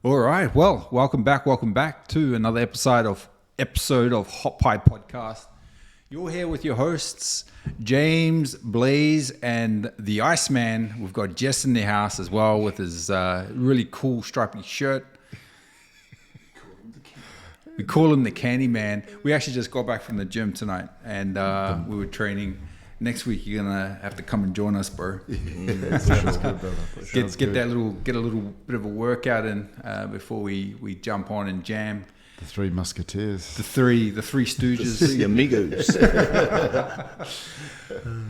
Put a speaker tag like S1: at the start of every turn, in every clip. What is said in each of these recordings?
S1: All right. Well, welcome back to another episode of Hot Pie Podcast. You're here with your hosts, James, Blaze, and the Iceman. We've got Jess in the house as well with his really cool stripy shirt. We call him the Candy Man. We actually just got back from the gym tonight, and we were training. Next week you're gonna have to come and join us, bro.
S2: Get
S1: a little bit of a workout in before we jump on and jam.
S2: The Three Musketeers.
S1: The three Stooges.
S3: The amigos.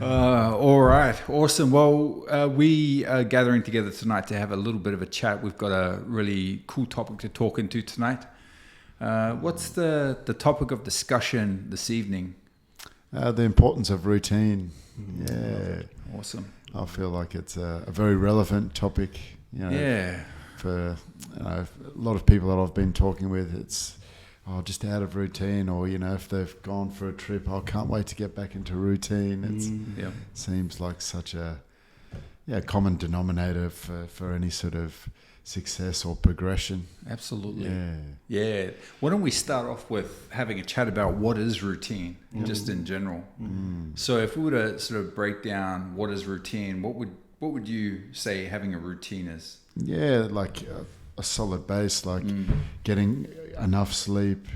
S1: All right, awesome. Well, we are gathering together tonight to have a little bit of a chat. We've got a really cool topic to talk into tonight. What's the topic of discussion this evening?
S2: The importance of routine. Yeah.
S1: Awesome.
S2: I feel like it's a very relevant topic.
S1: Yeah.
S2: For a lot of people that I've been talking with, it's just out of routine, or if they've gone for a trip, I can't wait to get back into routine. It seems like such a common denominator for any sort of success or progression.
S1: Absolutely. Yeah. Why don't we start off with having a chat about what is routine, just in general. So if we were to sort of break down what is routine, what would you say having a routine is?
S2: Yeah, like a solid base, like getting enough sleep,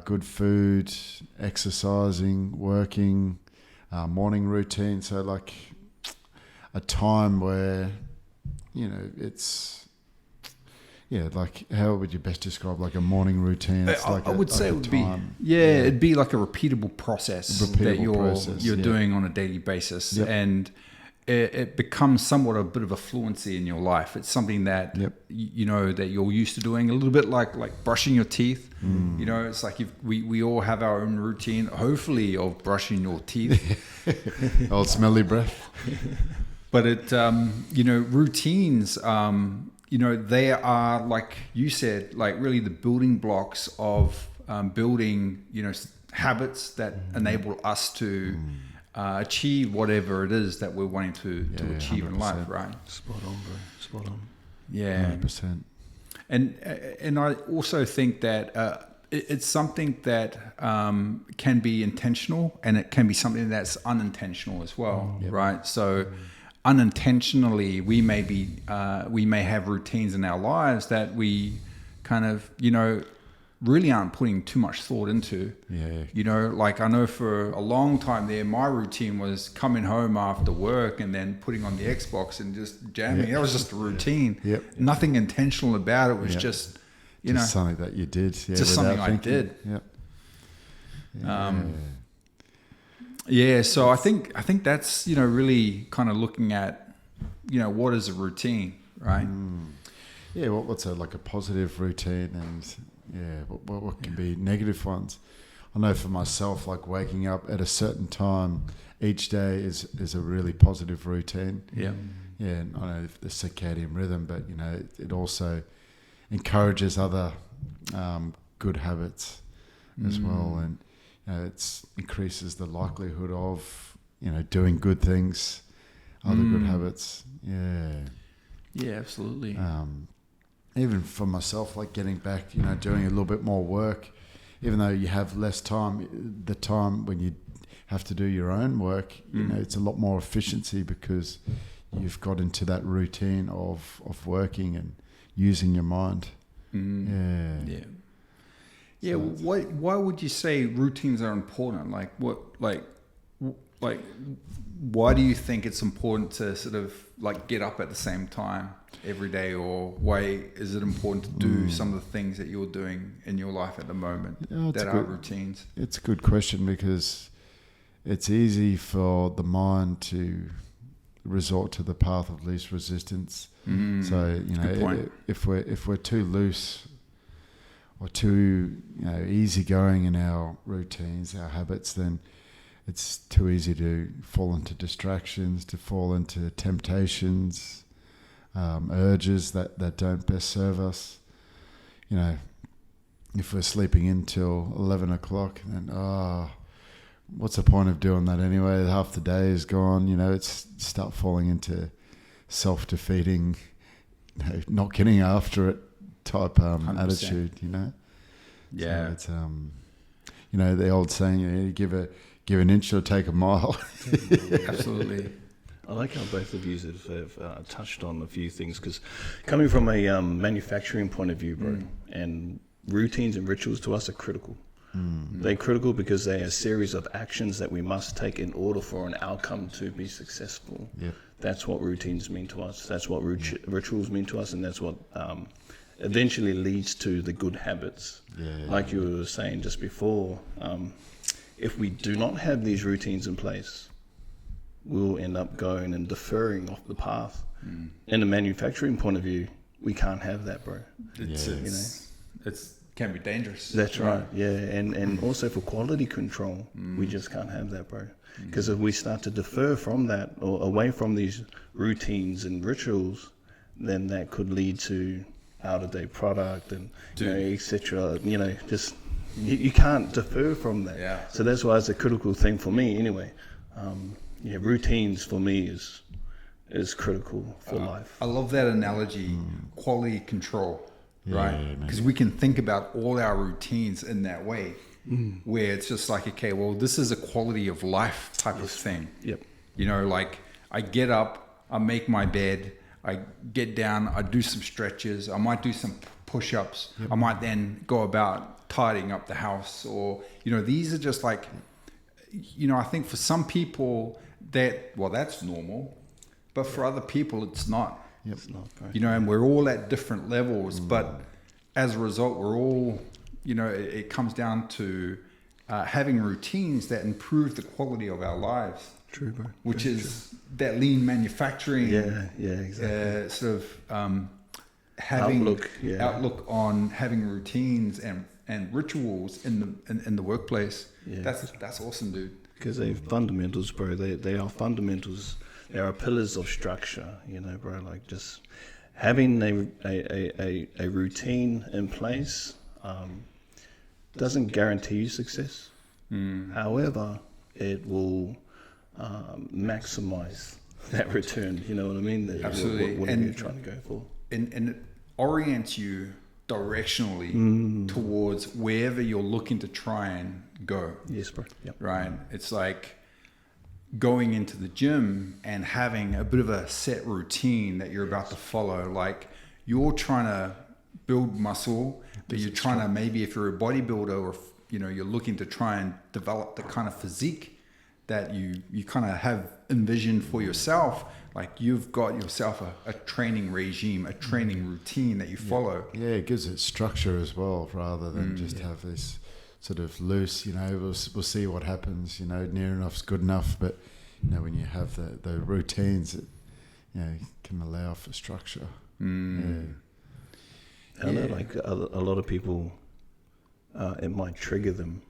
S2: good food, exercising, working, morning routine. So like a time where, it's... Yeah, like how would you best describe like a morning routine? It's
S1: I would say it would be it'd be like a repeatable process that you're doing on a daily basis, and it becomes somewhat a bit of a fluency in your life. It's something that that you're used to doing, a little bit like brushing your teeth. It's like we all have our own routine, hopefully, of brushing your teeth.
S2: Old smelly breath.
S1: But it routines. They are, like you said, like really the building blocks of building, habits that enable us to achieve whatever it is that we're wanting to achieve 100%. In life, right?
S3: Spot on, bro. Spot on.
S1: Yeah.
S2: 100%.
S1: And I also think that it's something that can be intentional, and it can be something that's unintentional as well, right? So unintentionally, we may have routines in our lives that we kind of really aren't putting too much thought into. Like I know for a long time there, my routine was coming home after work and then putting on the Xbox and just jamming. That was just a routine. Nothing intentional about it. It was just
S2: something that you did.
S1: Just something I did. So I think that's really kind of looking at what is a routine, right?
S2: What's a positive routine, and what can be negative ones? I know for myself, like waking up at a certain time each day is a really positive routine. And I know the circadian rhythm, but it also encourages other good habits as well, and it increases the likelihood of doing good things, other good habits.
S1: Absolutely.
S2: Even for myself, like getting back, doing a little bit more work, even though you have less time. The time when you have to do your own work, it's a lot more efficiency because you've got into that routine of working and using your mind.
S1: So why would you say routines are important? Why do you think it's important to sort of like get up at the same time every day, or why is it important to do some of the things that you're doing in your life at the moment that are routines? It's
S2: a good question because it's easy for the mind to resort to the path of least resistance. So if we're too loose or too easygoing in our routines, our habits, then it's too easy to fall into distractions, to fall into temptations, urges that don't best serve us. If we're sleeping in till 11 o'clock, then what's the point of doing that anyway? Half the day is gone. It's start falling into self-defeating, not getting after it type
S1: 100%.
S2: attitude, you know.
S1: Yeah.
S2: So it's you know, the old saying, you know, give an inch or take a mile.
S1: Absolutely.
S3: I like how both of you have touched on a few things, because coming from a manufacturing point of view, bro, and routines and rituals to us are critical. They're critical because they're a series of actions that we must take in order for an outcome to be successful.
S2: Yep.
S3: That's what routines mean to us. That's what rituals mean to us, and that's what eventually leads to the good habits. Like you were saying just before, if we do not have these routines in place, we'll end up going and deferring off the path. In a manufacturing point of view, we can't have that, bro.
S1: It's can be dangerous.
S3: That's right. Yeah, and also for quality control, we just can't have that, bro. Because if we start to defer from that or away from these routines and rituals, then that could lead to out-of-date product and etc. You know, just you can't defer from that.
S1: Yeah.
S3: So that's why it's a critical thing for me, anyway. Routines for me is critical for life.
S1: I love that analogy, quality control, right?
S2: man.
S1: Because we can think about all our routines in that way, where it's just like, okay, well, this is a quality of life type of thing.
S3: Yep.
S1: You know, like I get up, I make my bed, I get down, I do some stretches, I might do some push-ups, I might then go about tidying up the house, or, you know, these are just like, you know, I think for some people that's normal, but for other people it's not.
S3: It's not, bro.
S1: You know, and we're all at different levels, but as a result, we're all, you know, it comes down to having routines that improve the quality of our lives.
S3: True, bro.
S1: Which is that lean manufacturing.
S3: Yeah, exactly.
S1: Sort of having
S3: outlook,
S1: on having routines and rituals in the workplace.
S3: Yeah.
S1: That's awesome, dude.
S3: Because they're fundamentals, bro. They are fundamentals. They are pillars of structure, you know, bro. Like just having a routine in place doesn't guarantee you success. However, it will maximize that return. You know what I mean?
S1: Absolutely.
S3: What you're trying to go for.
S1: And it orients you directionally towards wherever you're looking to try and go.
S3: Yes, bro. Yep.
S1: Right? It's like going into the gym and having a bit of a set routine that you're about to follow. Like you're trying to build muscle, but you're trying to, maybe if you're a bodybuilder or, you know, you're looking to try and develop the kind of physique that you kind of have envisioned for yourself. Like you've got yourself a training regime, a training routine that you follow.
S2: Yeah, it gives it structure as well, rather than just have this sort of loose, you know, we'll see what happens, you know, near enough's good enough. But, you know, when you have the routines, it, you know, can allow for structure.
S3: I know, like a lot of people, it might trigger them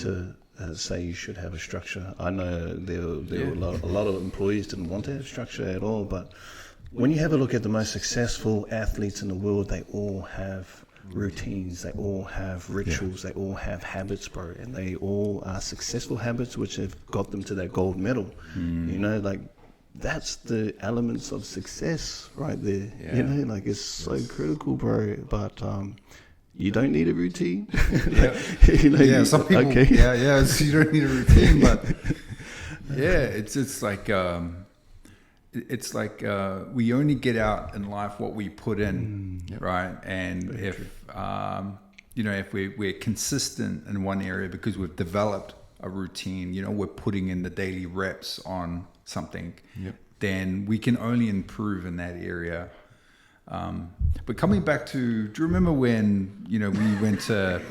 S3: to say you should have a structure. I know there were a lot of employees didn't want to have structure at all, but when you have a look at the most successful athletes in the world, they all have routines, they all have rituals, they all have habits, bro, and they all are successful habits which have got them to that gold medal. You know, like that's the elements of success right there. You know, like it's so critical, bro. But you don't need a routine. You know,
S1: Some people.
S3: okay.
S1: So you don't need a routine, but it's like we only get out in life what we put in, right? And if you know, if we're consistent in one area because we've developed a routine, you know, we're putting in the daily reps on something, then we can only improve in that area. But coming back to, do you remember when, you know, we went to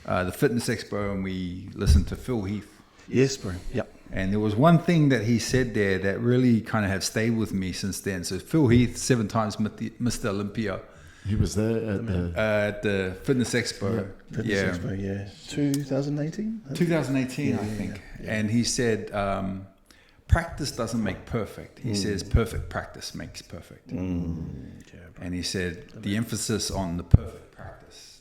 S1: the Fitness Expo and we listened to Phil Heath?
S3: Yes, bro. Yep.
S1: And there was one thing that he said there that really kind of have stayed with me since then. So Phil Heath, 7 times Mr. Olympia.
S2: He was there at the
S1: Fitness Expo.
S3: Fitness Expo, 2018?
S1: 2018, I think. And he said, practice doesn't make perfect. He says perfect practice makes perfect. And he said the emphasis on the perfect practice.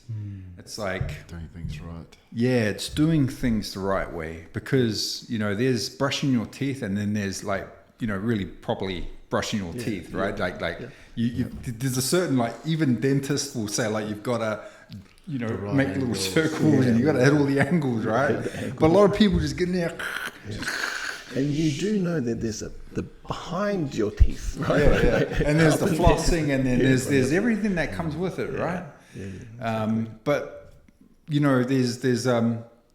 S1: It's like
S2: doing things right.
S1: Yeah, it's doing things the right way, because, you know, there's brushing your teeth and then there's like, you know, really properly brushing your teeth, right? There's a certain, like, even dentists will say, like, you've got to, you know, make little circles and you got to hit all the angles, right? But a lot of people just get in there.
S3: And you do know that there's the behind your teeth, right?
S1: And there's the flossing, and then there's everything that comes with it, right? But you know, there's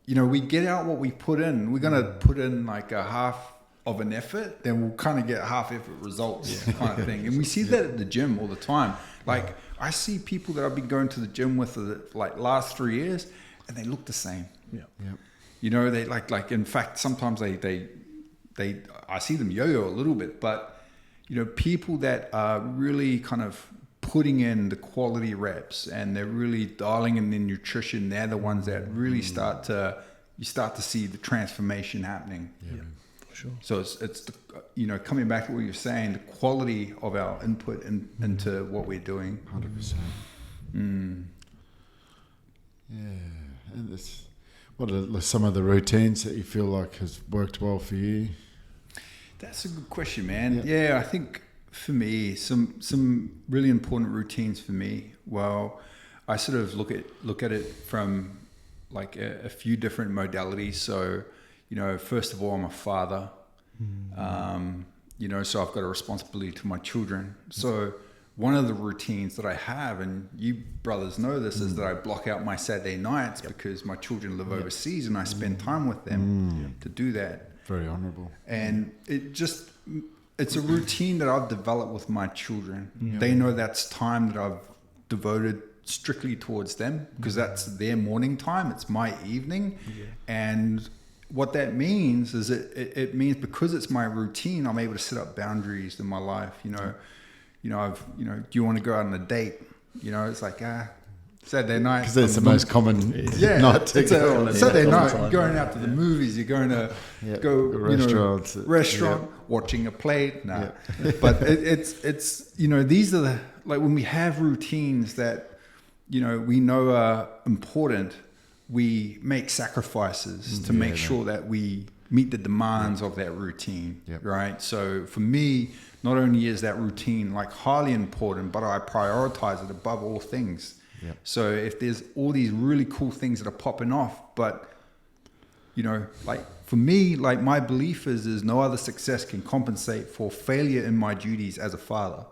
S1: you know, we get out what we put in. We're gonna put in like a half of an effort, then we'll kind of get half effort results, kind of thing. And we see that at the gym all the time. Like I see people that I've been going to the gym with for the like last 3 years, and they look the same. You know, they like in fact sometimes they I see them yo-yo a little bit, but you know, people that are really kind of putting in the quality reps and they're really dialing in their nutrition, they're the ones that really start to see the transformation happening.
S3: For sure.
S1: So it's the, you know, coming back to what you're saying, the quality of our input into what we're doing.
S2: 100%. Yeah, and what are some of the routines that you feel like has worked well for you?
S1: That's a good question, man. Yeah, I think for me, some really important routines for me. Well, I sort of look at it from like a few different modalities. So, you know, first of all, I'm a father. You know, so I've got a responsibility to my children. So one of the routines that I have, and you brothers know this, is that I block out my Saturday nights because my children live overseas and I spend time with them to do that.
S2: Very honourable.
S1: And it's a routine that I've developed with my children. They know that's time that I've devoted strictly towards them because that's their morning time. It's my evening. And what that means is it means because it's my routine, I'm able to set up boundaries in my life. You know, do you want to go out on a date? You know, it's like, Saturday night.
S2: Because that's the most common night to go on.
S1: Saturday night, you're going out to the movies, you're going to go restaurant, watching a play. But it's you know, these are the, like when we have routines that, you know, we know are important, we make sacrifices to make sure that we meet the demands of that routine, right? So for me, not only is that routine like highly important, but I prioritize it above all things. So if there's all these really cool things that are popping off, but you know, like for me, like my belief is no other success can compensate for failure in my duties as a father.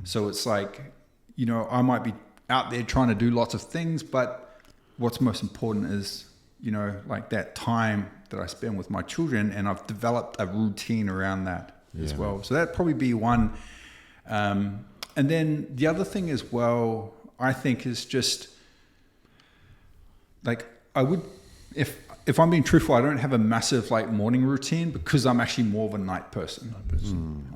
S1: So it's like, you know, I might be out there trying to do lots of things, but what's most important is, you know, like that time that I spend with my children, and I've developed a routine around that as well. So that'd probably be one. And then the other thing as well, I think, is just like I would, if I'm being truthful, I don't have a massive like morning routine because I'm actually more of a night person.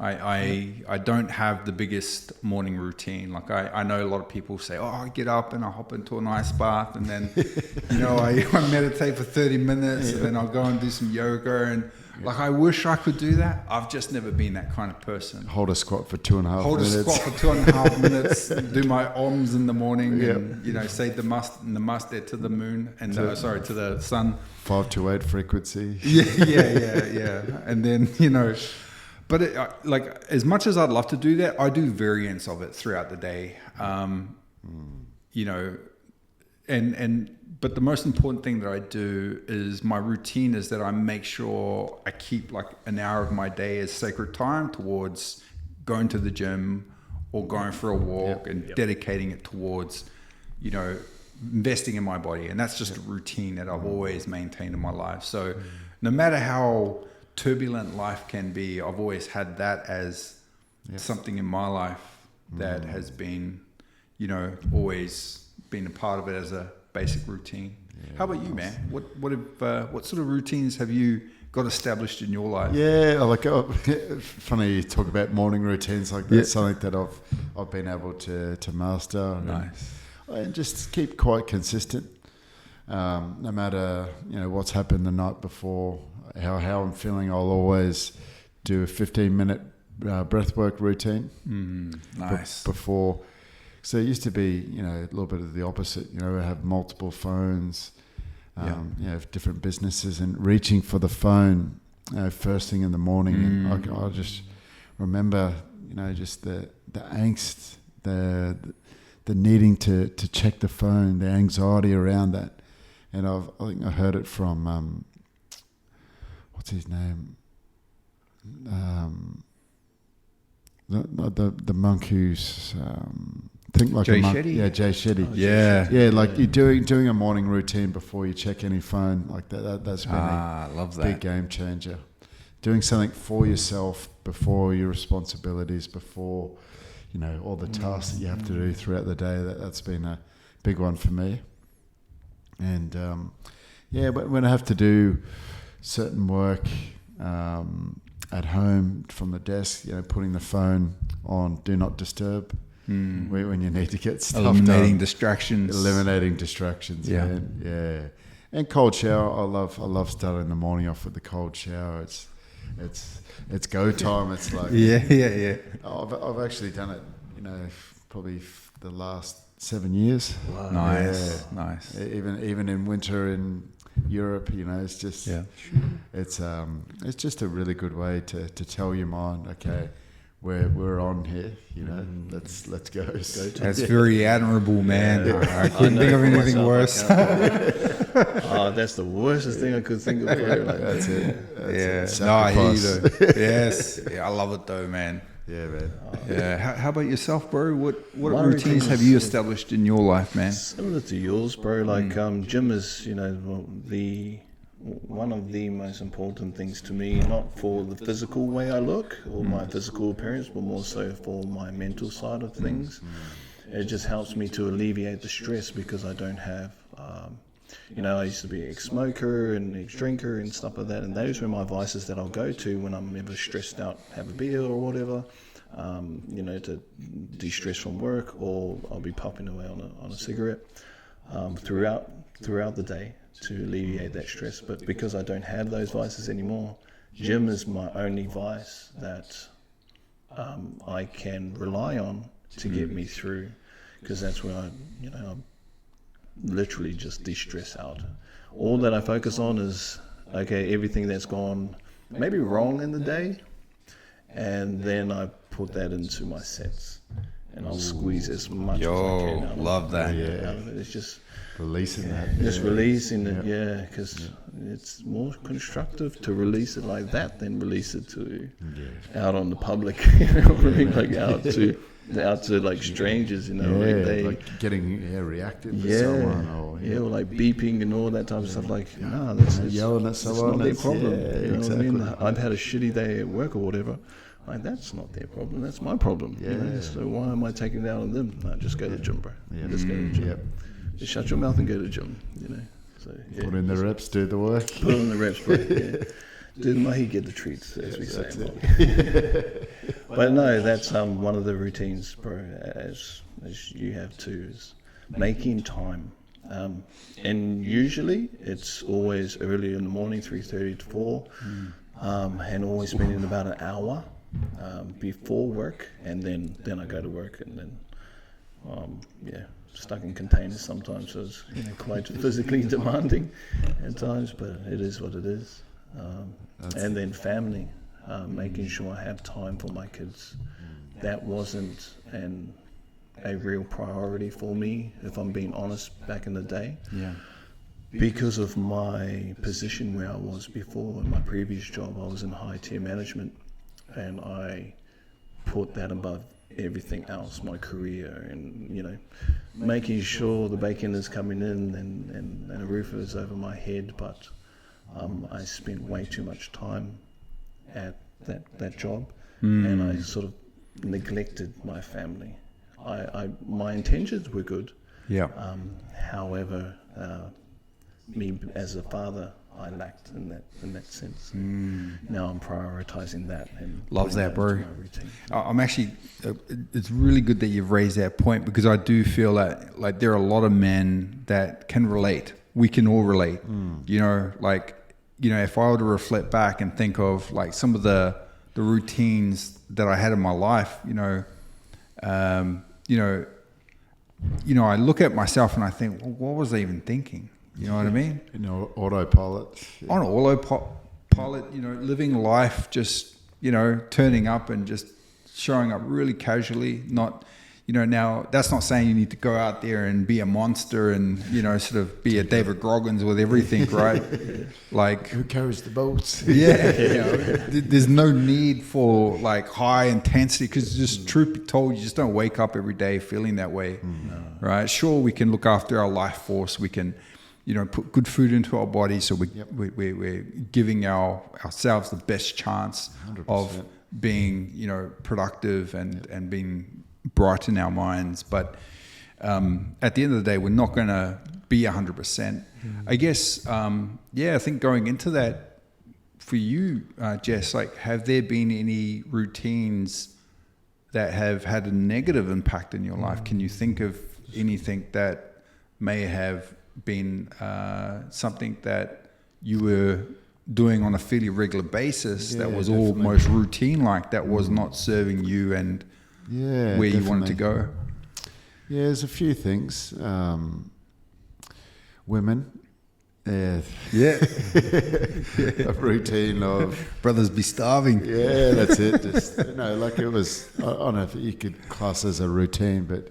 S1: I don't have the biggest morning routine. Like I know a lot of people say, oh, I get up and I hop into a nice bath and then, you know, I meditate for 30 minutes and then I'll go and do some yoga and like I wish I could do that. I've just never been that kind of person.
S2: Hold a squat for 2.5 minutes.
S1: Hold a squat for 2.5 minutes. Do my OMs in the morning, and you know, say the namaste to the moon and to the sun.
S2: 528 frequency.
S1: Yeah. And then, you know, but like as much as I'd love to do that, I do variants of it throughout the day. You know, but the most important thing that I do is my routine is that I make sure I keep like an hour of my day as sacred time towards going to the gym or going for a walk and dedicating it towards, you know, investing in my body. And that's just a routine that I've always maintained in my life. So no matter how turbulent life can be, I've always had that as something in my life that has been, you know, always been a part of it as a basic routine. How about you, man? What sort of routines have you got established in your life?
S2: Funny you talk about morning routines. Like that's something that I've been able to master.
S1: Nice.
S2: And just keep quite consistent. No matter, you know, what's happened the night before, how I'm feeling, I'll always do a 15-minute breathwork routine.
S1: Nice.
S2: Before. So it used to be, you know, a little bit of the opposite. You know, I have multiple phones, you know, different businesses, and reaching for the phone, you know, first thing in the morning. And I just remember, you know, just the angst, the needing to check the phone, the anxiety around that. And I think I heard it from what's his name, the monk who's think like
S1: Jay
S2: a monk.
S1: Shetty?
S2: Yeah, Jay Shetty.
S1: Yeah.
S2: Like you're doing a morning routine before you check any phone, like that's been
S1: I love
S2: a big game changer. Doing something for yourself before your responsibilities, before, you know, all the tasks that you have to do throughout the day. That's been a big one for me. And but when I have to do certain work at home from the desk, you know, putting the phone on Do Not Disturb when you need to get stuff
S1: eliminating
S2: done.
S1: distractions.
S2: Eliminating distractions.
S1: Yeah.
S2: Man. Yeah. And cold shower. I love starting the morning off with the cold shower. It's go time. It's like
S1: Yeah.
S2: I've actually done it, you know, probably the last 7 years.
S3: Wow.
S1: Nice.
S2: Even in winter in Europe, you know, it's just it's just a really good way to tell your mind, okay, we're on here, you know, let's go.
S1: That's very admirable, man. I couldn't think of anything worse.
S3: That's the worst thing I could think of. Like,
S2: That's it.
S1: No, I hear you
S2: Sacrifice.
S1: though. Yes. Yeah, I love it though, man.
S2: Yeah, man.
S1: Yeah. How about yourself, bro? What
S3: My
S1: routines
S3: routines
S1: have you established in your life, man?
S3: similar to yours, bro. Like gym is, you know, one of the most important things to me, not for the physical way I look or my physical appearance, but more so for my mental side of things. It just helps me to alleviate the stress because I don't have, you know, I used to be an ex-smoker and ex-drinker and stuff like that, and those were my vices that I'll go to when I'm ever stressed out, have a beer or whatever, you know, to de-stress from work, or I'll be puffing away on a cigarette throughout the day to alleviate that stress. But because I don't have those vices anymore, gym is my only vice that I can rely on to get me through, because that's where I literally just de-stress out. All that I focus on is, okay, everything that's gone maybe wrong in the day, and then I put that into my sets, and I'll squeeze as much as I can out
S1: love that.
S3: of it. It's just
S2: Releasing that.
S3: just releasing it, because it's more constructive to release it like that than release it to out on the public, you know what I mean? Like out to like strangers, you know, like they
S2: like getting reactive to someone, or
S3: or like beeping and all that type of stuff. Like, nah, that's
S2: yelling at
S3: it's
S2: someone.
S3: not their problem.
S2: Yeah,
S3: you know
S2: exactly.
S3: what I mean? I've had a shitty day at work or whatever. Like, that's not their problem. That's my problem. You know? So why am I taking it out on them? No, just go to the gym, bro. Just go to the gym.
S2: Yep.
S3: Just shut your mouth and go to the gym. You know. So
S2: Put in the reps, do the work.
S3: Put in the reps, bro. Yeah. Do the mahi, get the treats, as we say. But no, that's one of the routines, bro, as you have too, is making time. And usually it's always early in the morning, 3:30 to 4, and always spending about an hour before work, and then I go to work, and then stuck in containers sometimes, so it's quite physically demanding at times, but it is what it is. And then family, making sure I have time for my kids. That wasn't a real priority for me, if I'm being honest, back in the day.
S1: Yeah.
S3: Because of my position where I was before, in my previous job, I was in high tier management, and I put that above everything else, my career, and making sure the bacon is coming in and a roof is over my head. But I spent way too much time at that job, and I sort of neglected my family. My intentions were good.
S1: Yeah.
S3: However, me as a father, I lacked in that sense. Now I'm prioritizing that and
S1: Love
S3: putting
S1: that, bro.
S3: into my routine.
S1: I'm actually, it's really good that you've raised that point, because I do feel that like there are a lot of men that can relate. We can all relate. If I were to reflect back and think of like some of the routines that I had in my life, I look at myself and I think, well, what was I even thinking? You know what I mean?
S2: Autopilot.
S1: On autopilot, living life, just, turning up and just showing up really casually, not, now that's not saying you need to go out there and be a monster and, sort of be a David Goggins with everything, right? Like,
S2: who carries the boats?
S1: There's no need for like high intensity, because just truth be told, you just don't wake up every day feeling that way, right? Sure, we can look after our life force. We can, put good food into our body, so we're giving ourselves the best chance
S2: 100%.
S1: of being, productive and being bright in our minds. But at the end of the day, we're not going to be 100%. I guess, I think going into that for you, Jess, like, have there been any routines that have had a negative impact in your life? Can you think of anything that may have been something that you were doing on a fairly regular basis that was
S2: definitely.
S1: almost routine, like that was not serving you and where you wanted to go?
S2: Yeah, there's a few things. Women. A routine of
S1: brothers be starving.
S2: Yeah, that's it. Just, like it was, I don't know if you could class as a routine, but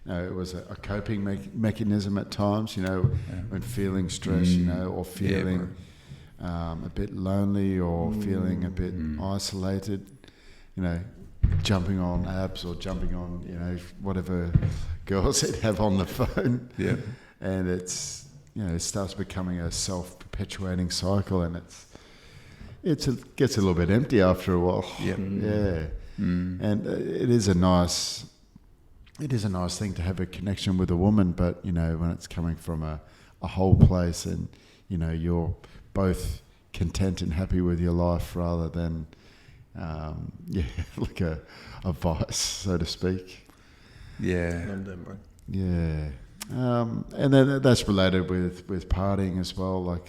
S2: it was a coping mechanism at times, when feeling stressed, or feeling a bit lonely or feeling a bit isolated, jumping on apps or jumping on, whatever girls have on the phone. Yeah. And it's, it starts becoming a self-perpetuating cycle, and it gets a little bit empty after a while.
S1: Yep.
S2: Yeah. And it is a nice thing to have a connection with a woman, but, when it's coming from a whole place and, you're both content and happy with your life rather than, like a vice, so to speak.
S1: Yeah.
S3: Love that, bro.
S2: Yeah. And then that's related with partying as well. Like,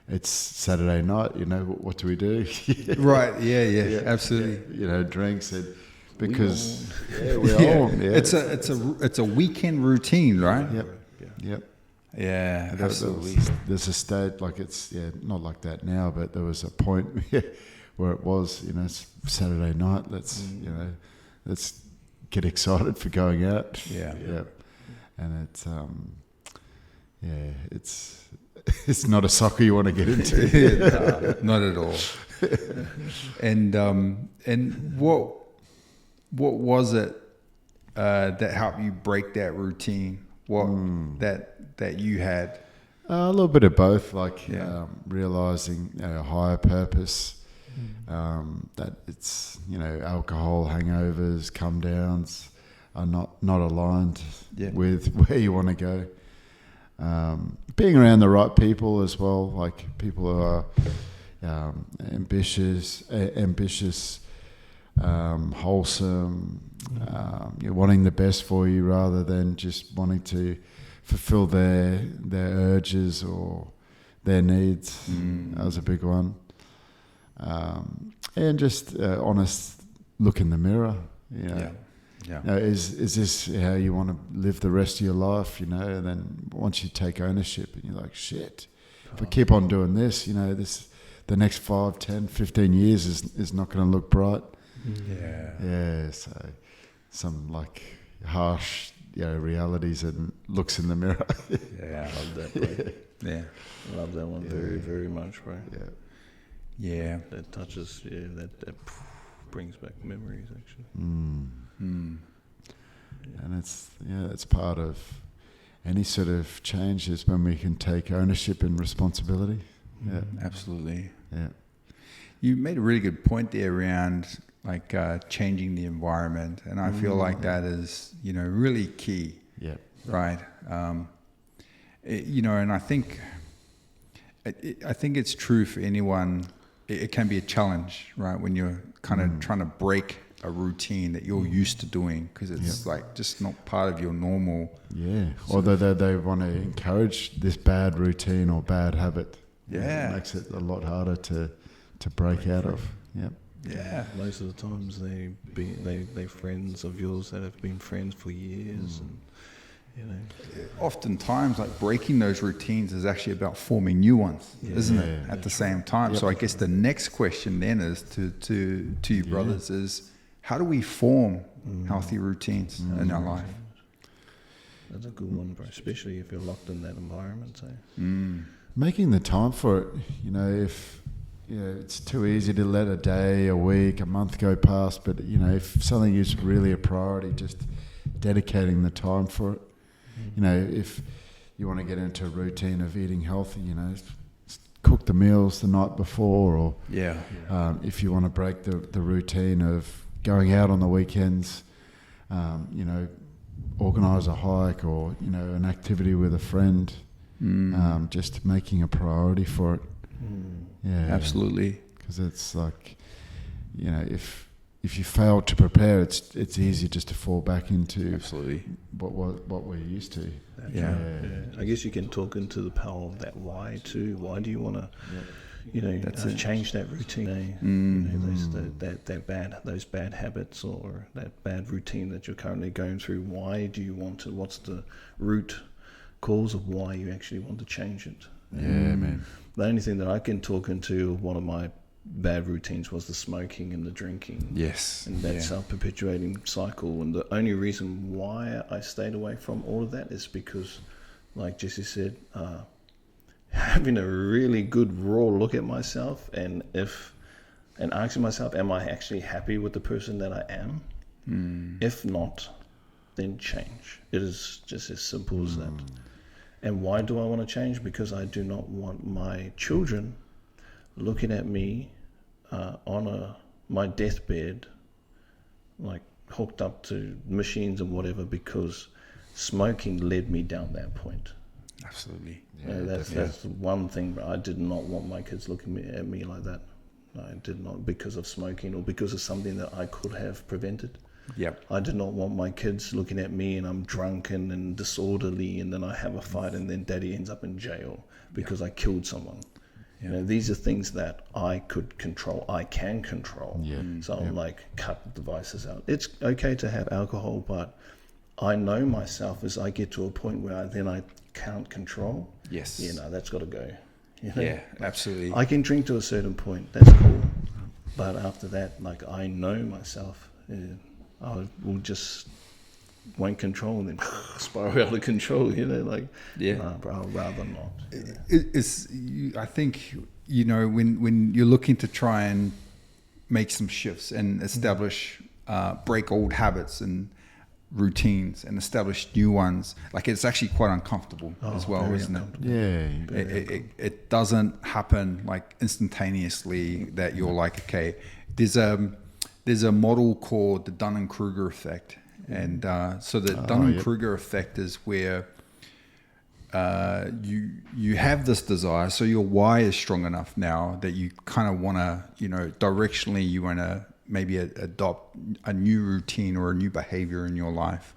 S2: it's Saturday night, what do we do?
S1: Right. Yeah. Absolutely.
S2: Drinks and because
S1: it's a weekend routine, right?
S2: Yep.
S1: Yeah, absolutely.
S2: There's a state, like it's not like that now, but there was a point where it was, it's Saturday night. Let's get excited for going out.
S1: Yeah.
S2: And it's not a soccer you want to get into.
S1: No, not at all. And what was it that helped you break that routine? What that you had?
S2: A little bit of both, like realizing a higher purpose. That it's alcohol hangovers, come downs are not aligned with where you want to go. Being around the right people as well, like people who are ambitious, wholesome, you're wanting the best for you rather than just wanting to fulfill their urges or their needs. That was a big one. And just honest look in the mirror. Is this how you want to live the rest of your life? And then once you take ownership and you're like, shit, if I keep on doing this, the next 5, 10, 15 years is not going to look bright. Yeah. So some like harsh, realities and looks in the mirror.
S3: I love that, bro.
S1: Yeah.
S3: I love that one very, very much, bro.
S1: Yeah.
S3: That touches, that brings back memories, actually.
S2: And it's part of any sort of change is when we can take ownership and responsibility. Yeah.
S1: Absolutely.
S2: Yeah.
S1: You made a really good point there around like changing the environment, and I feel like that is really key.
S2: Yeah.
S1: Right. And I think it's true for anyone. It can be a challenge, right, when you're kind of trying to break a routine that you're used to doing, because it's like just not part of your normal.
S2: Yeah. Although they want to encourage this bad routine or bad habit.
S1: Yeah.
S2: It makes it a lot harder to break out of. Yep.
S1: Yeah.
S3: Most of the times they friends of yours that have been friends for years, You know,
S1: Oftentimes, like breaking those routines is actually about forming new ones, isn't it? At the same time.
S2: Yep.
S1: So I guess the next question then is to you brothers is, how do we form healthy routines in our life?
S3: that's a good one, bro. Especially if you're locked in that environment. So.
S2: Making the time for it, if it's too easy to let a day, a week, a month go past, but if something is really a priority, just dedicating the time for it. If you want to get into a routine of eating healthy, cook the meals the night before, or if you want to break the routine of going out on the weekends, organise a hike or an activity with a friend. Just making a priority for it. Yeah,
S1: Absolutely.
S2: Because it's like, if you fail to prepare, it's easy just to fall back into
S1: Absolutely.
S2: what we're used to.
S1: Yeah.
S3: I guess you can talk into the power of that why too. Why do you want to, change that routine? Those bad habits or that bad routine that you're currently going through. Why do you want to? What's the root cause of why you actually want to change it?
S2: Man.
S3: The only thing that I can talk into, one of my bad routines was the smoking and the drinking.
S1: Yes.
S3: And that self-perpetuating cycle. And the only reason why I stayed away from all of that is because, like Jesse said, having a really good raw look at myself and asking myself, am I actually happy with the person that I am? If not, then change. It is just as simple as that. And why do I want to change? Because I do not want my children looking at me on my deathbed, like hooked up to machines and whatever, because smoking led me down that point.
S1: Absolutely.
S3: That's one thing. I did not want my kids looking at me like that. I did not, because of smoking or because of something that I could have prevented.
S1: Yep.
S3: I did not want my kids looking at me and I'm drunken and disorderly, and then I have a fight and then daddy ends up in jail because I killed someone. These are things that I could control. I can control. So I'm like, cut the devices out. It's okay to have alcohol, but I know myself as I get to a point where I can't control.
S1: Yes.
S3: That's got to go.
S1: Yeah, absolutely.
S3: I can drink to a certain point. That's cool. But after that, like, I know myself. I will just won't control and then spiral out of control, but I'd rather not.
S1: I think, when you're looking to try and make some shifts and establish, break old habits and routines and establish new ones, like, it's actually quite uncomfortable as well, isn't it? It doesn't happen like instantaneously that you're like, okay, there's a model called the Dunning-Kruger effect. And so the Dunning-Kruger effect is where you have this desire, so your why is strong enough now that you kind of want to, directionally you want to maybe adopt a new routine or a new behavior in your life.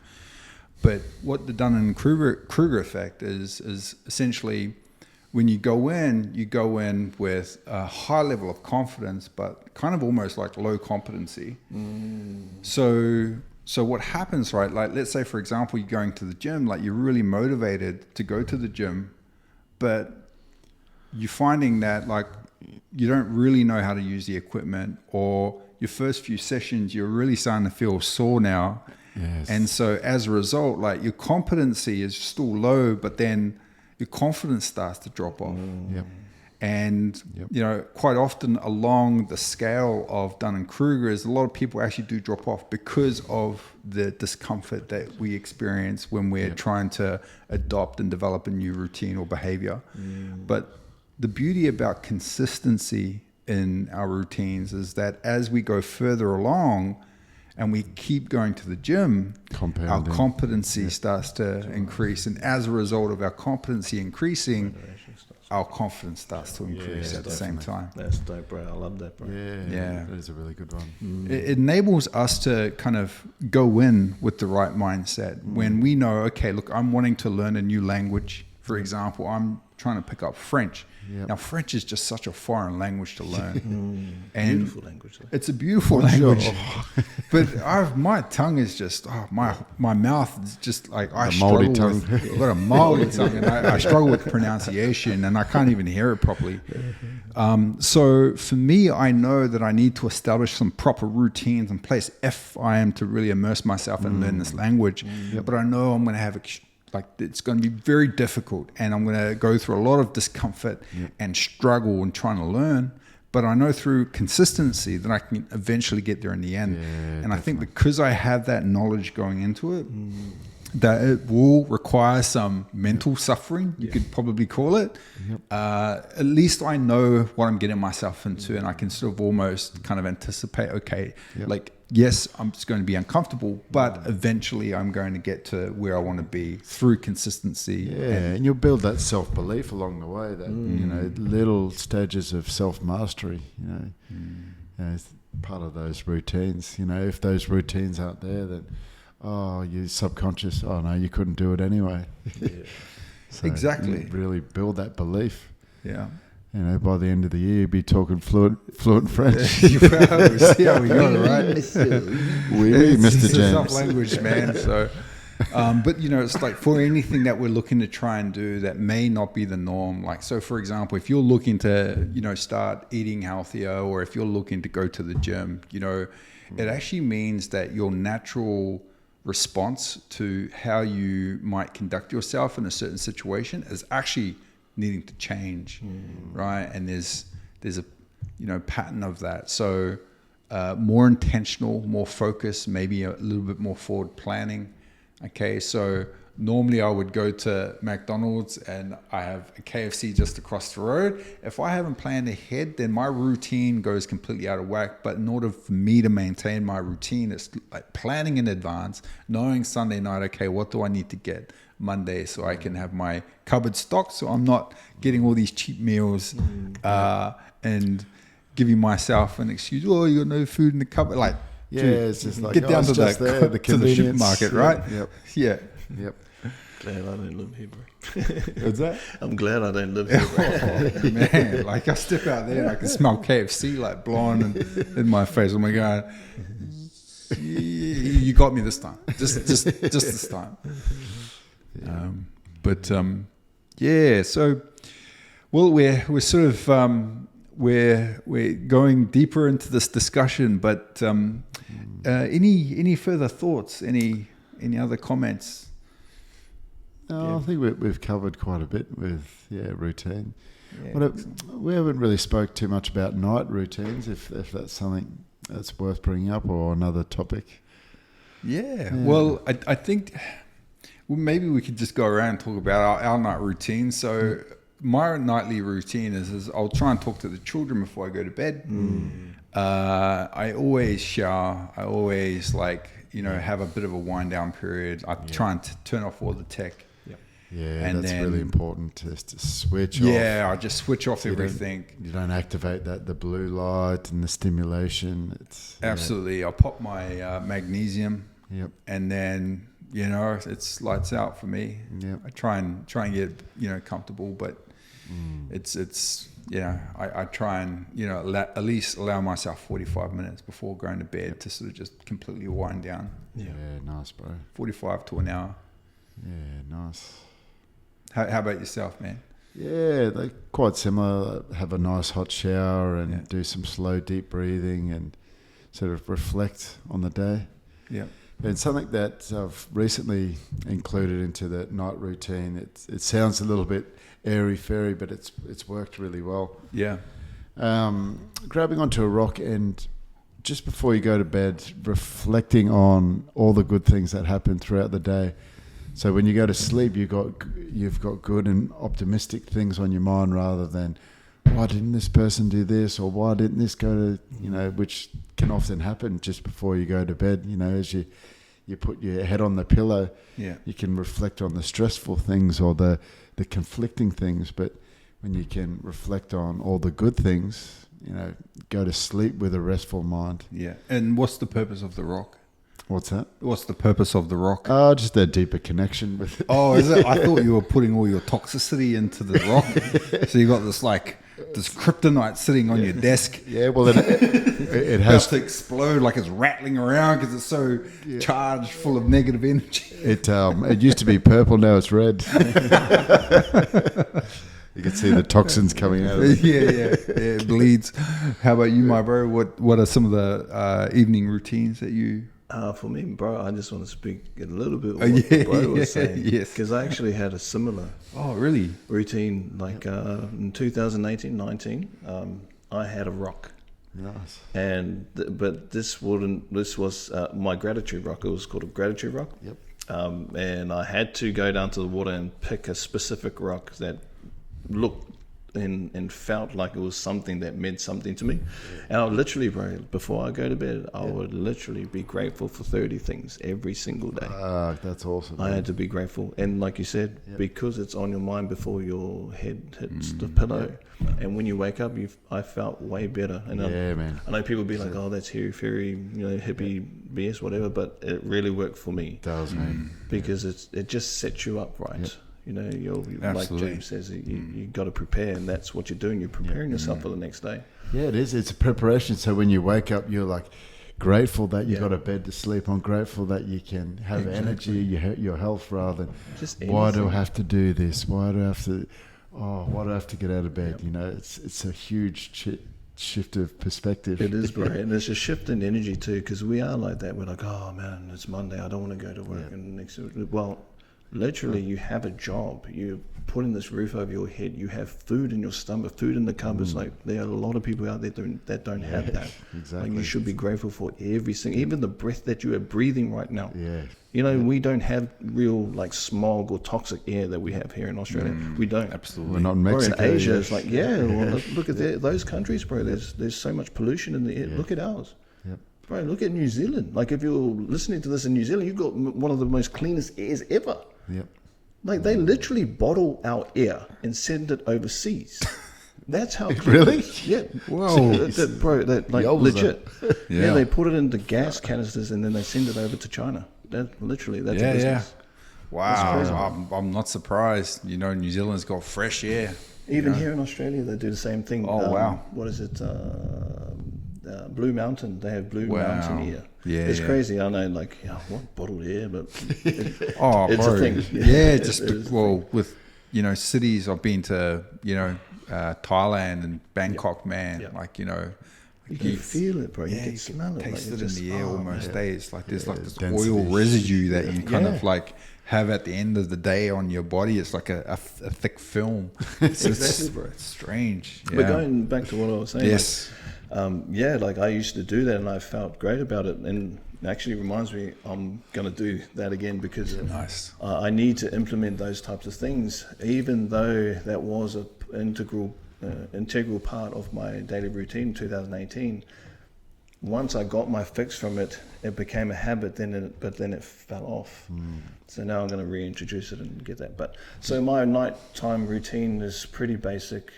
S1: But what the Dunning-Kruger effect is essentially, when you go in with a high level of confidence, but kind of almost like low competency. So what happens, right? Like, let's say, for example, you're going to the gym, like, you're really motivated to go to the gym, but you're finding that, like, you don't really know how to use the equipment, or your first few sessions, you're really starting to feel sore now.
S2: Yes.
S1: And so as a result, like, your competency is still low, but then your confidence starts to drop off. And, quite often along the scale of Dunning-Kruger is a lot of people actually do drop off because of the discomfort that we experience when we're trying to adopt and develop a new routine or behavior. But the beauty about consistency in our routines is that as we go further along and we keep going to the gym, our competency starts to increase. And as a result of our competency increasing, our confidence starts to increase at the same time.
S3: That's dope, bro. I love that, bro.
S2: Yeah. That is a really good one.
S1: It enables us to kind of go in with the right mindset when we know, okay, look, I'm wanting to learn a new language. For example, trying to pick up French.
S2: Yep.
S1: Now, French is just such a foreign language to learn.
S3: And beautiful language.
S1: It's a beautiful language. But my tongue is just, my mouth is just like, I struggle with, I've got a moldy tongue, and I struggle with pronunciation, and I can't even hear it properly. So for me, I know that I need to establish some proper routines in place if I am to really immerse myself and learn this language. But I know I'm going to have it's going to be very difficult, and I'm going to go through a lot of discomfort and struggle in trying to learn. But I know through consistency that I can eventually get there in the end. And I think because I have that knowledge going into it, that it will require some mental suffering, you could probably call it. At least I know what I'm getting myself into, and I can sort of almost kind of anticipate, okay, like, yes, I'm just going to be uncomfortable, but eventually I'm going to get to where I want to be through consistency.
S2: Yeah, and you'll build that self-belief along the way, that, you know, little stages of self-mastery, you know, it's part of those routines. You know, if those routines aren't there, then, your subconscious, no, you couldn't do it anyway. So
S1: Exactly.
S2: you really build that belief.
S1: Yeah.
S2: You know, by the end of the year, you'll be talking fluent French.
S1: Well, we see how we got it, right?
S2: Oui, Mr.
S1: It's a
S2: James.
S1: tough language, man. So, but you know, it's like for anything that we're looking to try and do that may not be the norm. Like, so for example, if you're looking to, you know, start eating healthier, or if you're looking to go to the gym, you know, it actually means that your natural response to how you might conduct yourself in a certain situation is actually needing to change, right? And there's a, you know, pattern of that. So more intentional, more focused, maybe a little bit more forward planning. Okay, so normally I would go to McDonald's and I have a KFC just across the road. If I haven't planned ahead, then my routine goes completely out of whack. But in order for me to maintain my routine, it's like planning in advance, knowing Sunday night, okay, what do I need to get Monday so I can have my cupboard stocked, so I'm not getting all these cheap meals and giving myself an excuse, you got no food in the cupboard. Like,
S2: Yeah,
S1: dude,
S2: it's just like,
S1: get down to
S2: just there, the
S1: to the supermarket, right?
S2: Yep.
S1: Yeah.
S2: Yep.
S3: Glad I don't live here, bro.
S1: What's that?
S3: I'm glad I don't live here, bro.
S1: Oh, man, like I step out there and I can smell KFC like blowing in my face. Oh my God. You got me this time. Just this time. Yeah. So, well, we're sort of we're going deeper into this discussion, but any further thoughts? Any other comments?
S2: No, I think we've covered quite a bit with routine. Yeah. We haven't really spoke too much about night routines. If that's something that's worth bringing up, or another topic.
S1: Yeah. Well, I think maybe we could just go around and talk about our night routine. So my nightly routine is I'll try and talk to the children before I go to bed. I always shower. I always have a bit of a wind down period. I try and turn off all the tech.
S2: Yeah,
S1: and
S2: that's
S1: then,
S2: really important to switch off.
S1: Yeah, I just switch off everything.
S2: You don't activate the blue light and the stimulation. It's
S1: absolutely. I'll pop my magnesium.
S2: Yep.
S1: And then it's lights out for me.
S2: Yep.
S1: I try and get comfortable, but it's I try and at least allow myself 45 minutes before going to bed to sort of just completely wind down.
S2: Yeah, nice, bro.
S1: 45 to an hour.
S2: Yeah, nice.
S1: How about yourself, man?
S2: Yeah, they're quite similar. Have a nice hot shower and do some slow, deep breathing and sort of reflect on the day.
S1: Yeah.
S2: And something that I've recently included into the night routine, it sounds a little bit airy-fairy, but it's worked really well.
S1: Yeah.
S2: Grabbing onto a rock and just before you go to bed, reflecting on all the good things that happened throughout the day. So when you go to sleep, you've got good and optimistic things on your mind, rather than why didn't this person do this, or why didn't this go to, which can often happen just before you go to bed. As you put your head on the pillow, you can reflect on the stressful things or the conflicting things. But when you can reflect on all the good things, go to sleep with a restful mind.
S1: Yeah. And what's the purpose of the rock?
S2: What's that?
S1: What's the purpose of the rock?
S2: Just a deeper connection with it.
S1: Oh, is it? I thought you were putting all your toxicity into the rock. So you got this kryptonite sitting on your desk.
S2: Yeah, well, it
S1: Has
S2: has
S1: to explode, like it's rattling around because it's so charged, full of negative energy.
S2: It used to be purple, now it's red. You can see the toxins coming out of it.
S1: Yeah, it bleeds. How about you, my bro? What are some of the evening routines that you?
S3: For me, bro, I just want to speak a little bit of
S1: Oh,
S3: what
S1: yeah,
S3: bro was
S1: yeah,
S3: saying.
S1: yes.
S3: Because I actually had a similar
S1: Oh, really?
S3: routine. Like in 2018-19, I had a rock.
S2: Nice.
S3: But this was my gratitude rock. It was called a gratitude rock.
S2: Yep.
S3: And I had to go down to the water and pick a specific rock that looked and felt like it was something that meant something to me. And I would literally, bro, before I go to bed, I would literally be grateful for 30 things every single day.
S2: That's awesome.
S3: I had to be grateful. And like you said, because it's on your mind before your head hits the pillow. And when you wake up, I felt way better. And
S2: man.
S3: I know people be like, oh, that's hairy, hippie BS, whatever. But it really worked for me.
S2: It does, man.
S3: Because it just sets you up right.
S2: Yep.
S3: Like
S1: Absolutely.
S3: James says, you got to prepare, and that's what you're doing. You're preparing yourself for the next day.
S2: Yeah, it is. It's a preparation. So when you wake up, you're like grateful that you got a bed to sleep on, grateful that you can have energy, your health, rather than
S3: Just
S2: why do I
S3: anything.
S2: have to do this? Why do I have to get out of bed? It's a huge shift of perspective.
S3: It is, bro, and it's a shift in energy too, because we are like that. We're like, oh man, it's Monday. I don't want to go to work, and next literally, you have a job. You're putting this roof over your head. You have food in your stomach, food in the cupboards. Like there are a lot of people out there that don't have that.
S2: Exactly.
S3: Like you should be grateful for every single, even the breath that you are breathing right now.
S2: Yeah.
S3: We don't have real like smog or toxic air that we have here in Australia. We don't.
S1: Absolutely.
S2: We're not in
S3: Or
S2: Mexico.
S3: in Asia,
S2: yeah.
S3: it's like well, look at those countries, bro. There's so much pollution in the air. Look at ours.
S2: Yep.
S3: Bro, look at New Zealand. Like if you're listening to this in New Zealand, you've got one of the most cleanest airs ever.
S2: Yep.
S3: Like they literally bottle our air and send it overseas. That's how clean
S2: Really?
S3: it is. Yeah.
S1: Whoa.
S3: Bro, like
S2: Yowza.
S3: legit.
S1: Yeah.
S3: They put it into gas canisters and then they send it over to China. That's a business.
S1: Wow. I'm not surprised. New Zealand's got fresh air.
S3: Even here in Australia, they do the same thing.
S1: Oh, wow.
S3: What is it? Blue Mountain. They have Blue
S1: Wow.
S3: Mountain air.
S1: Yeah,
S3: it's
S1: yeah.
S3: crazy. I know, like, what bottled air, but
S1: Oh,
S3: it's
S1: bro.
S3: a thing.
S1: Yeah,
S3: It
S1: just
S3: is a
S1: with cities. I've been to Thailand and Bangkok, man.
S3: Yeah.
S1: Like
S3: you can feel it, bro. You can smell it.
S1: taste
S3: like,
S1: it in the air almost. It's like there's like this
S2: density.
S1: oil residue that you kind
S3: Yeah.
S1: of like have at the end of the day on your body. It's like a thick film. It's
S3: bro.
S1: It's strange.
S3: But going back to what I was saying,
S1: Yes.
S3: like I used to do that and I felt great about it, and it actually reminds me I'm going to do that again because
S1: Nice.
S3: I need to implement those types of things, even though that was an integral part of my daily routine in 2018. Once I got my fix from it, it became a habit. But then it fell off. So now I'm going to reintroduce it and get that. But so my nighttime routine is pretty basic.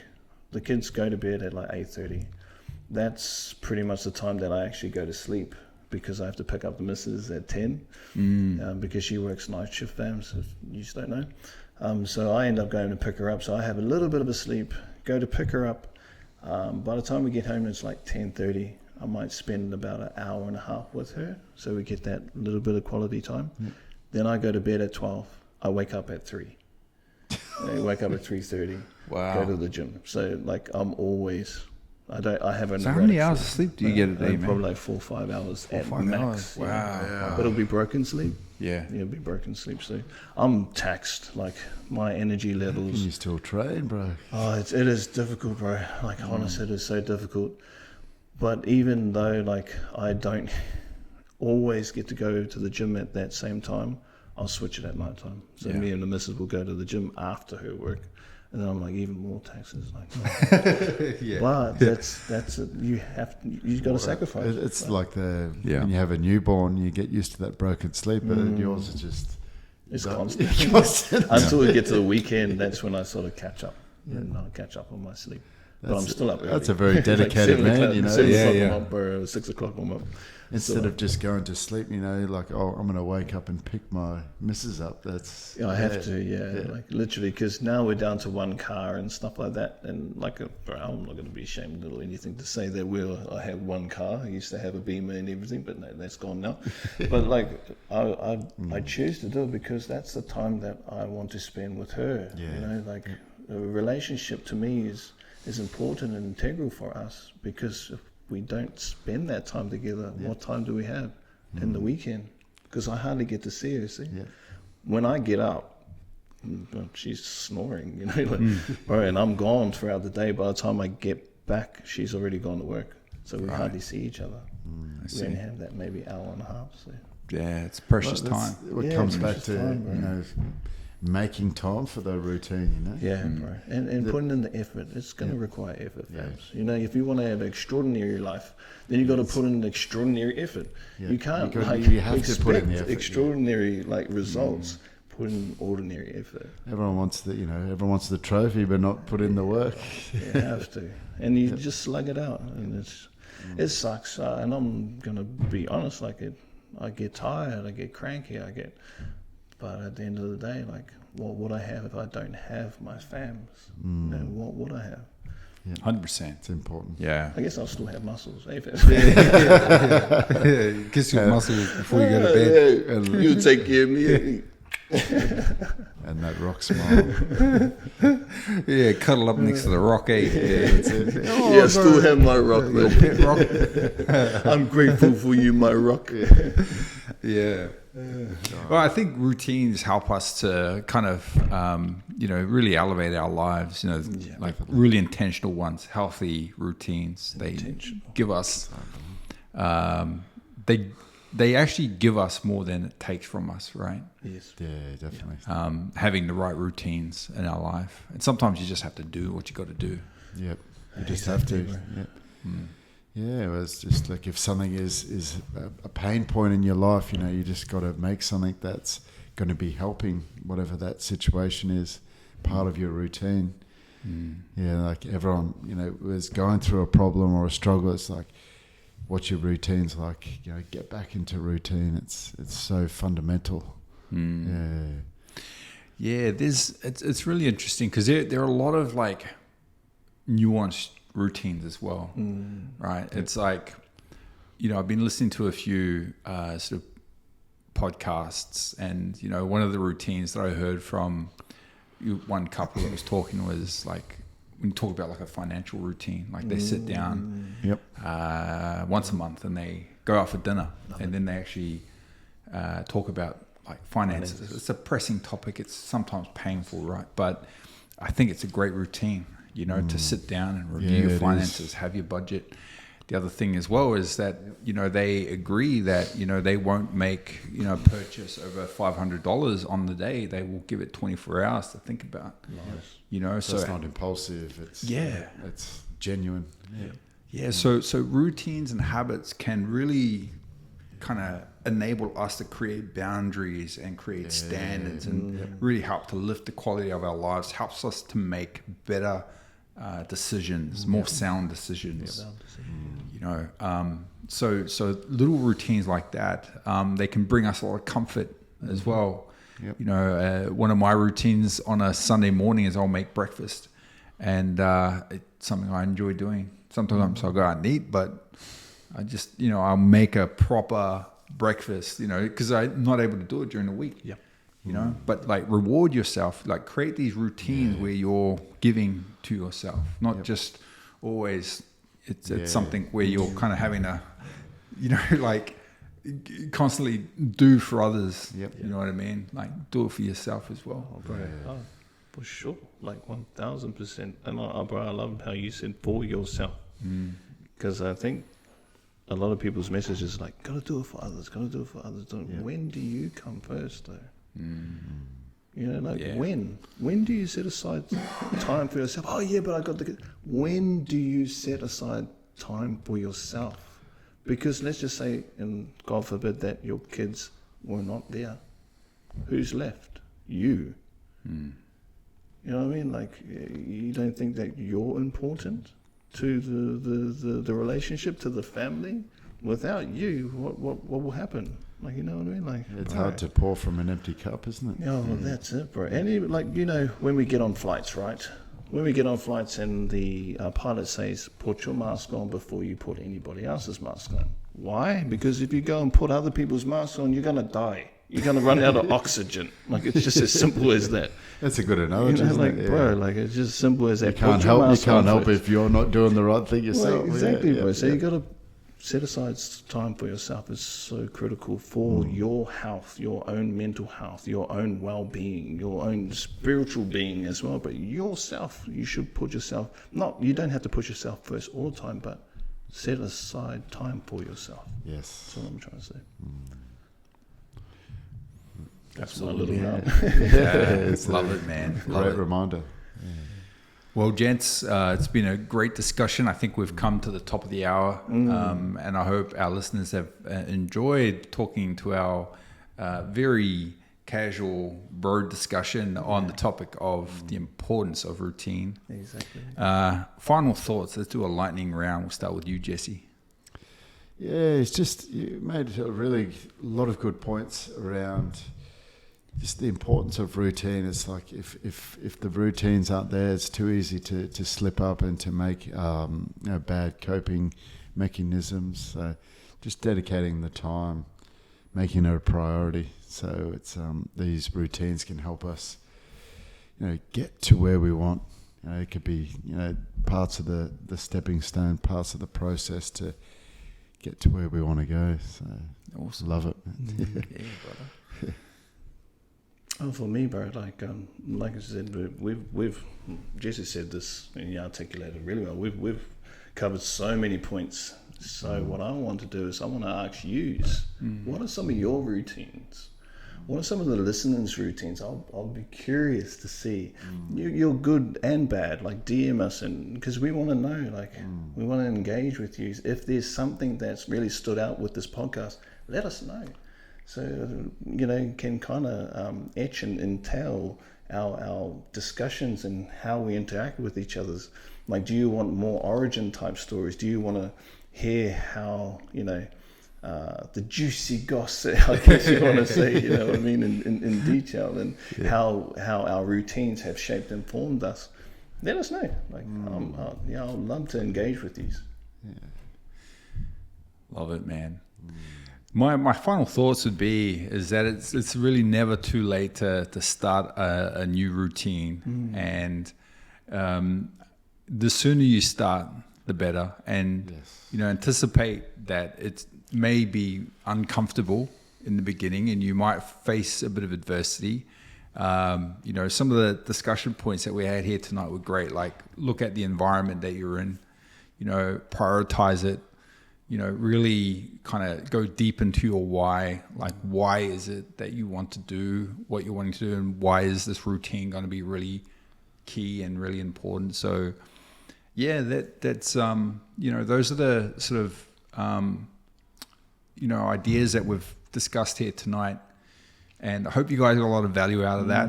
S3: The kids go to bed at like 8:30. That's pretty much the time that I actually go to sleep because I have to pick up the missus at 10 because she works night shift, fams, if you just don't know. So I end up going to pick her up. So I have a little bit of a sleep, go to pick her up. By the time we get home, it's like 10:30. I might spend about an hour and a half with her, so we get that little bit of quality time. Then I go to bed at 12. I wake up at 3. I wake up at 3:30.
S1: Wow.
S3: Go to the gym. So like I'm always. I haven't.
S1: So how many hours of sleep do you get a day, man?
S3: Probably like 4 or 5 hours at
S1: 5
S3: max.
S1: hours.
S3: Yeah.
S1: Wow.
S3: But it'll be broken sleep.
S1: Yeah.
S3: It'll be broken sleep. So I'm taxed. Like my energy levels.
S2: You still train, bro.
S3: Oh, it is difficult, bro. Like, honestly, it is so difficult. But even though, like, I don't always get to go to the gym at that same time, I'll switch it at night time. So me and the missus will go to the gym after her work. And then I'm like, even more taxes. Like, but that's it. You got to sacrifice.
S2: It's like when you have a newborn, you get used to that broken sleep, but yours is just...
S3: It's constant. Until we get to the weekend, that's when I sort of catch up. And I'll catch up on my sleep. But I'm still up early.
S2: That's a very dedicated
S3: 7
S2: man,
S3: o'clock-
S2: you know.
S3: 7 o'clock
S1: Yeah,
S3: I'm up, or 6 o'clock I'm up.
S2: Instead of just going to sleep, you know, like, oh, I'm going to wake up and pick my missus up. That's
S3: I have to, like literally, because now we're down to one car and stuff like that. And like, bro, I'm not going to be ashamed or anything to say that I have one car. I used to have a Beamer and everything, but no, that's gone now. But like, I choose to do it because that's the time that I want to spend with her.
S2: Yeah.
S3: You know, like a relationship to me is important and integral for us, because if we don't spend that time together, what time do we have in the weekend? Because I hardly get to see her, see?
S2: Yeah.
S3: When I get up, she's snoring, you know, like, bro, and I'm gone throughout the day. By the time I get back, she's already gone to work. So we hardly see each other. We only have that maybe hour and a half. So.
S1: Yeah, it's precious
S2: Well,
S1: time.
S2: It comes back
S3: precious
S2: to,
S3: time, bro.
S2: you know, making time for the routine, you know.
S3: Yeah, bro. And putting in the effort. It's going to require effort, fams. You know, if you want to have an extraordinary life, then you got to put in extraordinary effort.
S2: Yeah.
S3: You can't
S2: You have to put in the
S3: expect
S2: effort,
S3: extraordinary like results. Put in ordinary effort.
S2: Everyone wants the trophy, but not put in the work.
S3: You have to, and you just slug it out, and it sucks. And I'm gonna be honest, like I get tired, I get cranky, but at the end of the day, like, what would I have if I don't have my fams? You know, what would I have?
S1: 100%.
S2: It's important.
S1: Yeah.
S3: I guess I'll still have muscles. Eh, fam?
S1: Kiss your muscles before you go to bed.
S3: You take care of me.
S2: And that rock smile.
S1: Yeah, cuddle up next to the rock, eh? Yeah, that's it.
S3: I still have my rock,
S1: Your
S3: man.
S1: pet rock.
S3: I'm grateful for you, my rock.
S1: Yeah. Well, I think routines help us to kind of, really elevate our lives, like really intentional ones, healthy routines. They give us, they actually give us more than it takes from us, right?
S3: Yes.
S2: Yeah, definitely.
S1: Having the right routines in our life. And sometimes you just have to do what you got to do.
S2: Yep. You just have to. Yep. Yeah, well, it's just like if something is a pain point in your life, you just got to make something that's going to be helping whatever that situation is, part of your routine. Yeah, like everyone, was going through a problem or a struggle. It's like, what's your routines like? Get back into routine. It's so fundamental.
S1: Yeah, it's really interesting because there are a lot of like nuanced routines as well, right? It's like, I've been listening to a few sort of podcasts, and one of the routines that I heard from one couple that was talking was like, when you talk about like a financial routine, like they sit down once a month and they go out for dinner, and then they actually talk about like finances. It's a pressing topic. It's sometimes painful, right? But I think it's a great routine, to sit down and review your finances, have your budget. The other thing as well is that, they agree that, they won't make, a purchase over $500 on the day. They will give it 24 hours to think about.
S3: Nice.
S2: So it's not impulsive. It's it's genuine.
S1: Yeah. So routines and habits can really kind of enable us to create boundaries and create standards and really help to lift the quality of our lives, helps us to make better decisions, more sound decisions. So little routines like that, they can bring us a lot of comfort as well. One of my routines on a Sunday morning is I'll make breakfast, and it's something I enjoy doing. Sometimes I'll go out and eat, but I just, I'll make a proper breakfast, because I'm not able to do it during the week. But like reward yourself, like create these routines where you're giving to yourself, not just always it's something where you're kind of having a, like constantly do for others. You know what I mean? Like do it for yourself as well.
S3: Oh, for sure, like 1000%. And I love how you said for yourself, because I think a lot of people's message is like, gotta do it for others. When do you come first though? When do you set aside time for yourself? Oh yeah, but I got the. When do you set aside time for yourself? Because let's just say, and God forbid that your kids were not there, who's left? You. You know what I mean? Like, you don't think that you're important to the relationship, to the family? Without you, what will happen? Like, you know what I mean? Like,
S2: It's hard to pour from an empty cup, isn't it?
S3: Oh, well, that's it, bro. And even, like, you know, when we get on flights, right? When we get on flights and the pilot says, put your mask on before you put anybody else's mask on. Why? Because if you go and put other people's masks on, you're going to die. You're going to run out of oxygen. Like, it's just as simple as that.
S2: That's a good analogy,
S3: You know,
S2: isn't
S3: like,
S2: it?
S3: bro, like, it's just as simple as that.
S2: You can't help
S3: first.
S2: if you're not doing the right thing yourself.
S3: Well, exactly,
S2: Yeah,
S3: bro.
S2: yeah,
S3: So
S2: yeah.
S3: you got to set aside time for yourself. Is so critical for your health, your own mental health, your own well-being, your own spiritual being as well. But yourself, you should put yourself. You don't have to put yourself first all the time, but set aside time for yourself.
S2: Yes.
S3: That's what I'm trying to say. That's
S1: Absolutely.
S3: my little
S2: It's
S1: Love
S2: a
S1: it, man. Love
S2: Great
S1: it.
S2: reminder.
S1: Well, gents, it's been a great discussion. I think we've come to the top of the hour, and I hope our listeners have enjoyed talking to our very casual bro discussion on the topic of the importance of routine.
S3: Exactly.
S1: Final thoughts. Let's do a lightning round. We'll start with you, Jesse.
S2: Yeah, it's just, you made a lot of good points around just the importance of routine. It's like if the routines aren't there, it's too easy to slip up and to make bad coping mechanisms. So just dedicating the time, making it a priority. So it's these routines can help us, get to where we want. It could be parts of the stepping stone, parts of the process to get to where we want to go. So
S1: Awesome.
S2: love it.
S1: Yeah, brother.
S3: Oh, for me, bro, like I said, we've Jesse said this and he articulated really well. We've covered so many points. So what I want to do is I want to ask you, what are some of your routines? What are some of the listeners' routines? I'll be curious to see. You're good and bad. Like, DM us, and because we want to know. Like, we want to engage with you. If there's something that's really stood out with this podcast, let us know. So, can kind of etch and entail our discussions and how we interact with each other's. Like, do you want more origin type stories? Do you want to hear how, the juicy gossip, I guess you want to say, you know what I mean, in detail, and how our routines have shaped and formed us? Let us know. Like, I'd love to engage with these.
S1: Love it, man. My final thoughts would be is that it's really never too late to start a new routine, and the sooner you start, the better. And anticipate that it may be uncomfortable in the beginning, and you might face a bit of adversity. Some of the discussion points that we had here tonight were great. Like, look at the environment that you're in, prioritize it. Really kind of go deep into your why. Like, why is it that you want to do what you're wanting to do, and why is this routine going to be really key and really important? So, yeah, that's those are the sort of ideas that we've discussed here tonight, and I hope you guys got a lot of value out of that.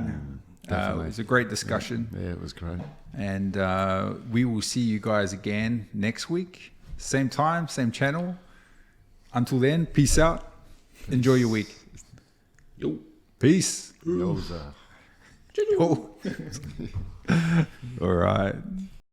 S1: It was a great discussion.
S2: Yeah, it was great.
S1: And we will see you guys again next week. Same time, same channel. Until then, peace out. Enjoy your week.
S3: Yo.
S1: Peace.
S2: Yoza.
S1: All right.